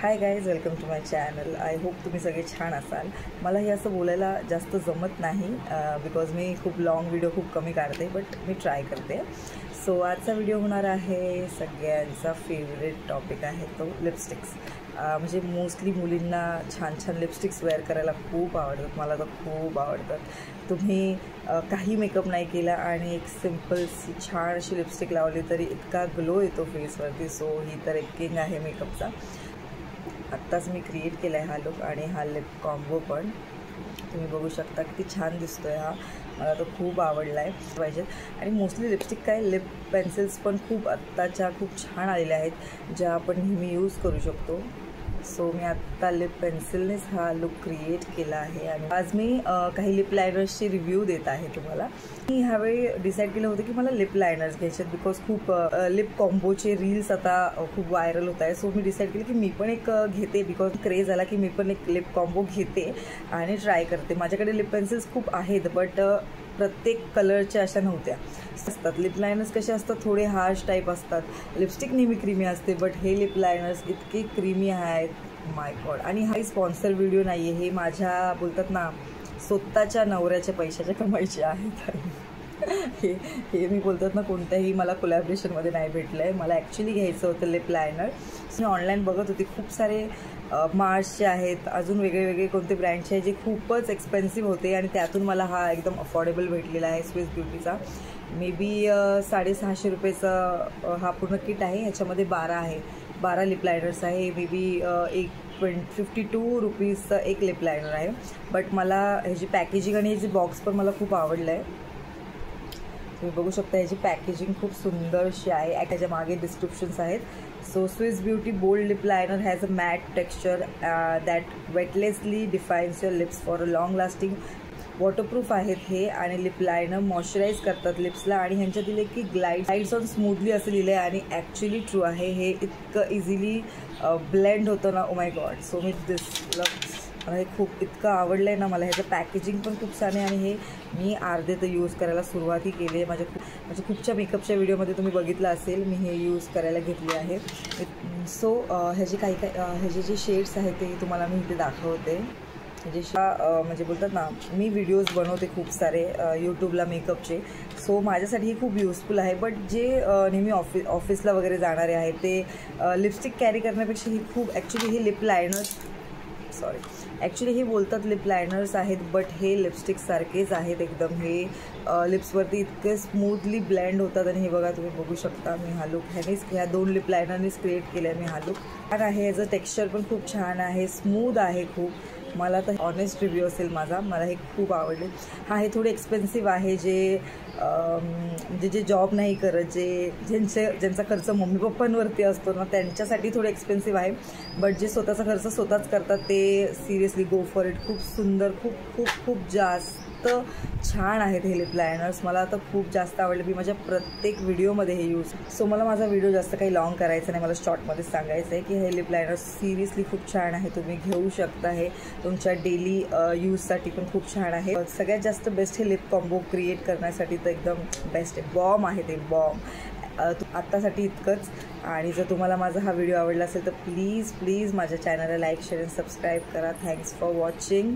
High guys, welcome to my channel. I hope तुम्ही सगळे छान असाल. मला हे असं बोलायला जास्त जमत नाही बिकॉज मी खूप लॉंग व्हिडिओ खूप कमी काढते, बट मी ट्राय करते. सो आजचा व्हिडिओ होणार आहे सगळ्यांचा फेवरेट टॉपिक आहे तो लिपस्टिक्स. म्हणजे मोस्टली मुलींना छान छान लिपस्टिक्स वेअर करायला खूप आवडतात. मला तर खूप आवडतात. तुम्ही काही मेकअप नाही केला आणि एक सिम्पल छान अशी लिपस्टिक लावली तरी इतका ग्लो येतो फेसवरती. सो ही तर एक किंग आहे मेकअपचा. आत्ताच मी क्रिएट केला आहे हा लुक आणि हा लिप कॉम्बो पण तुम्ही बघू शकता किती छान दिसतो आहे हा. मला तो खूप आवडला आहे पाहिजेत. आणि मोस्टली लिपस्टिक काय लिप पेन्सिल्स पण खूप आत्ताच्या खूप छान आलेल्या आहेत ज्या आपण नेहमी यूज करू शकतो. सो मी आत्ता लिप पेन्सिलनेच हा लुक क्रिएट केला आहे आणि आज मी काही लिप लायनर्सची रिव्ह्यू देत आहे तुम्हाला. मी ह्यावेळी डिसाईड केलं होतं की मला लिप लायनर्स घ्यायचे आहेत बिकॉज खूप लिप कॉम्बोचे रील्स आता खूप व्हायरल होत आहे. सो मी डिसाईड केलं की मी पण एक घेते बिकॉज क्रेज आला की मी पण एक लिप कॉम्बो घेते आणि ट्राय करते. माझ्याकडे लिप पेन्सिल्स खूप आहेत बट प्रत्येक कलरच्या अशा नव्हत्या असतात. लिप लायनर्स कसे असतात थोडे हार्श टाईप असतात. लिपस्टिक नेहमी क्रीमी असते बट हे लिप लायनर्स इतके क्रीमी आहेत. माय गॉड. आणि हा स्पॉन्सर व्हिडिओ नाही आहे, हे माझ्या बोलतात ना स्वतःच्या नवऱ्याच्या पैशाच्या कमाईचे आहेत. हे मी बोलतात ना कोणत्याही मला कोलॅबरेशनमध्ये नाही भेटलं आहे. मला ॲक्च्युली घ्यायचं होतं लिप लायनर. मी ऑनलाईन बघत होती खूप सारे मार्सचे आहेत, अजून वेगळे वेगळे कोणते ब्रँडचे आहे जे खूपच एक्सपेन्सिव्ह होते आणि त्यातून मला हा एकदम अफोर्डेबल भेटलेला आहे स्विस ब्युटीचा. मे बी 650 रुपयेचा हा पूर्ण किट आहे. ह्याच्यामध्ये 12 लिप लायनर्स आहे. मे बी 52 रुपीजचं एक लिप लायनर आहे. बट मला ह्याची पॅकेजिंग आणि ह्याची बॉक्स पण मला खूप आवडलं आहे. तुम्ही बघू शकता ह्याची पॅकेजिंग खूप सुंदर अशी आहे. त्याच्या मागे डिस्क्रिप्शन्स आहेत. So Swiss Beauty bold lip liner has a matte texture that weightlessly defines your lips for a long lasting. Waterproof आहेत हे आणि लिप लायनर मॉइश्चराईज करतात लिप्सला आणि ह्यांच्या दिले की ग्लाइड्स ऑन स्मूथली असं लिहिलं आहे आणि ॲक्च्युली ट्रू आहे. हे इतकं इझिली ब्लेंड होतं ना. Oh my God. सो मी मला हे खूप इतकं आवडलं आहे ना. मला ह्याचं पॅकेजिंग पण खूप छान आहे आणि हे मी अर्धे तर यूज करायला सुरुवातही केली आहे. माझ्या खूपच्या मेकअपच्या व्हिडिओमध्ये तुम्ही बघितलं असेल मी हे यूज करायला घेतले आहे. सो ह्याचे जे शेड्स आहेत ते तुम्हाला मी इथे दाखवते. म्हणजे बोलतात ना मी व्हिडिओज बनवते खूप सारे यूट्यूबला मेकअपचे. सो माझ्यासाठी हे खूप युजफुल आहे. बट जे नेहमी ऑफिसला वगैरे जाणारे आहेत ते लिपस्टिक कॅरी करण्यापेक्षा ही खूप ॲक्च्युली हे लिप लायनर्स ॲक्च्युली हे बोलतात लिप लायनर्स आहेत बट हे लिपस्टिक सारखेच आहेत एकदम. हे लिप्सवरती इतके स्मूथली ब्लेंड होतात आणि हे बघा तुम्ही बघू शकता. मी हा लुक ह्या 2 लिप लायनरनीच क्रिएट केला आहे मी हा लुक. छान आहे. याचं टेक्स्चर पण खूप छान आहे, स्मूथ आहे खूप. मला तर ऑनेस्ट रिव्ह्यू असेल माझा. मला हे खूप आवडले. हे थोडे एक्सपेन्सिव्ह आहे. जे जॉब नाही करत ज्यांचा खर्च मम्मी पप्पांवरती असतो ना त्यांच्यासाठी थोडे एक्सपेन्सिव्ह आहे. बट जे स्वतःचा खर्च स्वतःच करतात ते सिरियसली गो फॉर इट. खूप सुंदर, खूप खूप खूप जास्त छान आहेत हे लिप लायनर्स. मला आता खूप जास्त आवडले. मी माझ्या प्रत्येक व्हिडिओमध्ये हे यूज. सो मला माझा व्हिडिओ जास्त काही लॉंग करायचं नाही. मला शॉर्टमध्ये सांगायचं आहे की हे लिप लायनर्स सिरियसली खूप छान आहे. तुम्ही घेऊ शकता. हे तुमच्या डेली यूजसाठी पण खूप छान आहे. सगळ्यात जास्त बेस्ट हे लिप कॉम्बो क्रिएट करण्यासाठी तर एकदम बेस्ट आहे. बॉम्ब आहे ते, बॉम्ब. आत्तासाठी इतकंच. आणि जर तुम्हाला माझा हा व्हिडिओ आवडला असेल तर प्लीज माझ्या चॅनलला लाईक, शेअर आणि सबस्क्राईब करा. Thanks for watching.